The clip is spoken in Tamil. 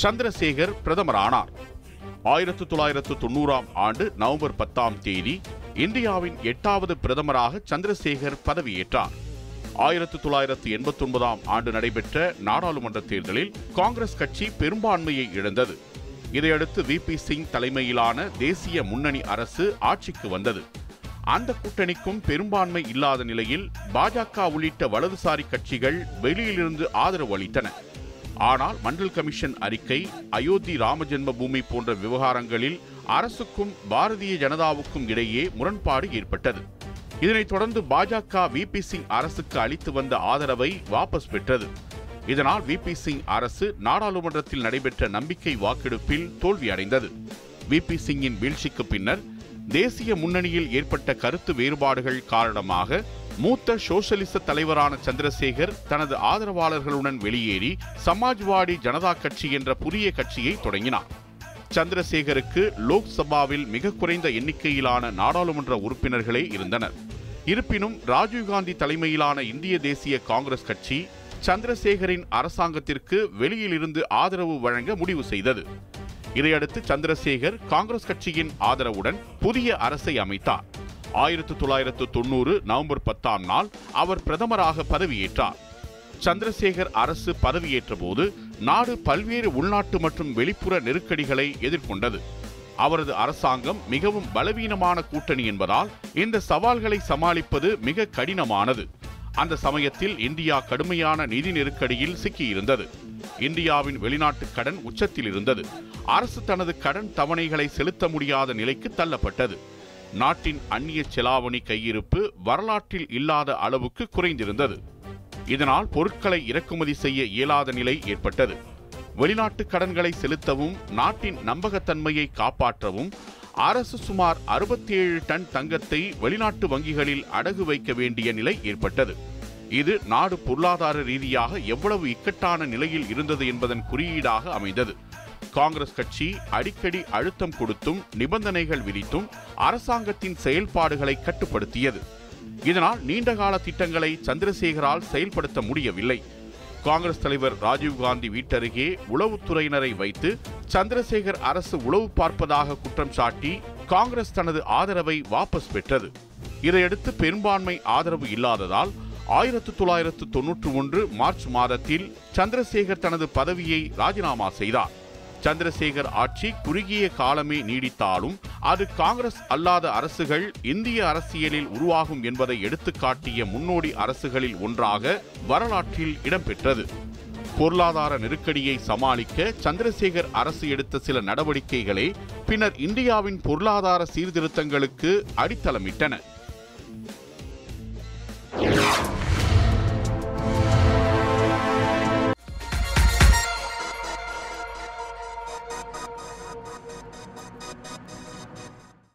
சந்திரசேகர் பிரதமரானார். 1990ஆம் ஆண்டு நவம்பர் 10ஆம் தேதி இந்தியாவின் 8வது பிரதமராக சந்திரசேகர் பதவியேற்றார். 1989ஆம் ஆண்டு நடைபெற்ற நாடாளுமன்ற தேர்தலில் காங்கிரஸ் கட்சி பெரும்பான்மையை இழந்தது. இதையடுத்து VP சிங் தலைமையிலான தேசிய முன்னணி அரசு ஆட்சிக்கு வந்தது. அந்த கூட்டணிக்கும் பெரும்பான்மை இல்லாத நிலையில் பாஜக உள்ளிட்ட வலதுசாரி கட்சிகள் வெளியிலிருந்து ஆதரவு அளித்தன. ஆனால் மண்டல் கமிஷன் அறிக்கை, அயோத்தி ராமஜென்ம பூமி போன்ற விவகாரங்களில் அரசுக்கும் பாரதிய ஜனதாவுக்கும் இடையே முரண்பாடு ஏற்பட்டது. இதனைத் தொடர்ந்து பாஜக VP சிங் அரசுக்கு அளித்து வந்த ஆதரவை வாபஸ் பெற்றது. இதனால் VP சிங் அரசு நாடாளுமன்றத்தில் நடைபெற்ற நம்பிக்கை வாக்கெடுப்பில் தோல்வியடைந்தது. VP சிங்கின் வீழ்ச்சிக்கு பின்னர் தேசிய முன்னணியில் ஏற்பட்ட கருத்து வேறுபாடுகள் காரணமாக மூத்த சோசலிச தலைவரான சந்திரசேகர் தனது ஆதரவாளர்களுடன் வெளியேறி சமாஜ்வாடி ஜனதா கட்சி என்ற புதிய கட்சியை தொடங்கினார். சந்திரசேகருக்கு லோக்சபாவில் மிக குறைந்த எண்ணிக்கையிலான நாடாளுமன்ற உறுப்பினர்களே இருந்தனர். இருப்பினும் ராஜீவ்காந்தி தலைமையிலான இந்திய தேசிய காங்கிரஸ் கட்சி சந்திரசேகரின் அரசாங்கத்திற்கு வெளியிலிருந்து ஆதரவு வழங்க முடிவு செய்தது. இதையடுத்து சந்திரசேகர் காங்கிரஸ் கட்சியின் ஆதரவுடன் புதிய அரசை அமைத்தார். 1990 நவம்பர் 10ஆம் நாள் அவர் பிரதமராக பதவியேற்றார். சந்திரசேகர் அரசு பதவியேற்ற போது நாடு பல்வேறு உள்நாட்டு மற்றும் வெளிப்புற நெருக்கடிகளை எதிர்கொண்டது. அவரது அரசாங்கம் மிகவும் பலவீனமான கூட்டணி என்பதால் இந்த சவால்களை சமாளிப்பது மிக கடினமானது. அந்த சமயத்தில் இந்தியா கடுமையான நிதி நெருக்கடியில் சிக்கியிருந்தது. இந்தியாவின் வெளிநாட்டு கடன் உச்சத்தில் இருந்தது. அரசு தனது கடன் தவணைகளை செலுத்த முடியாத நிலைக்கு தள்ளப்பட்டது. நாட்டின் அந்நிய செலாவணி கையிருப்பு வரலாற்றில் இல்லாத அளவுக்கு குறைந்திருந்தது. இதனால் பொருட்களை இறக்குமதி செய்ய இயலாத நிலை ஏற்பட்டது. வெளிநாட்டு கடன்களை செலுத்தவும் நாட்டின் நம்பகத்தன்மையை காப்பாற்றவும் அரசு சுமார் 67 டன் தங்கத்தை வெளிநாட்டு வங்கிகளில் அடகு வைக்க வேண்டிய நிலை ஏற்பட்டது. இது நாடு பொருளாதார ரீதியாக எவ்வளவு இக்கட்டான நிலையில் இருந்தது என்பதன் குறியீடாக அமைந்தது. காங்கிரஸ் கட்சி அடிக்கடி அழுத்தம் கொடுத்தும் நிபந்தனைகள் விதித்தும் அரசாங்கத்தின் செயல்பாடுகளை கட்டுப்படுத்தியது. இதனால் நீண்டகால திட்டங்களை சந்திரசேகரால் செயல்படுத்த முடியவில்லை. காங்கிரஸ் தலைவர் ராஜீவ்காந்தி வீட்டருகே உளவுத்துறையினரை வைத்து சந்திரசேகர் அரசு உளவு பார்ப்பதாக குற்றம் சாட்டி காங்கிரஸ் தனது ஆதரவை வாபஸ் பெற்றது. இதையடுத்து பெரும்பான்மை ஆதரவு இல்லாததால் 1991 மார்ச் மாதத்தில் சந்திரசேகர் தனது பதவியை ராஜினாமா செய்தார். சந்திரசேகர் ஆட்சி குறுகிய காலமே நீடித்தாலும் அது காங்கிரஸ் அல்லாத அரசுகள் இந்திய அரசியலில் உருவாகும் என்பதை எடுத்துக்காட்டிய முன்னோடி அரசுகளில் ஒன்றாக வரலாற்றில் இடம்பெற்றது. பொருளாதார நெருக்கடியை சமாளிக்க சந்திரசேகர் அரசு எடுத்த சில நடவடிக்கைகளே பின்னர் இந்தியாவின் பொருளாதார சீர்திருத்தங்களுக்கு அடித்தளமிட்டன.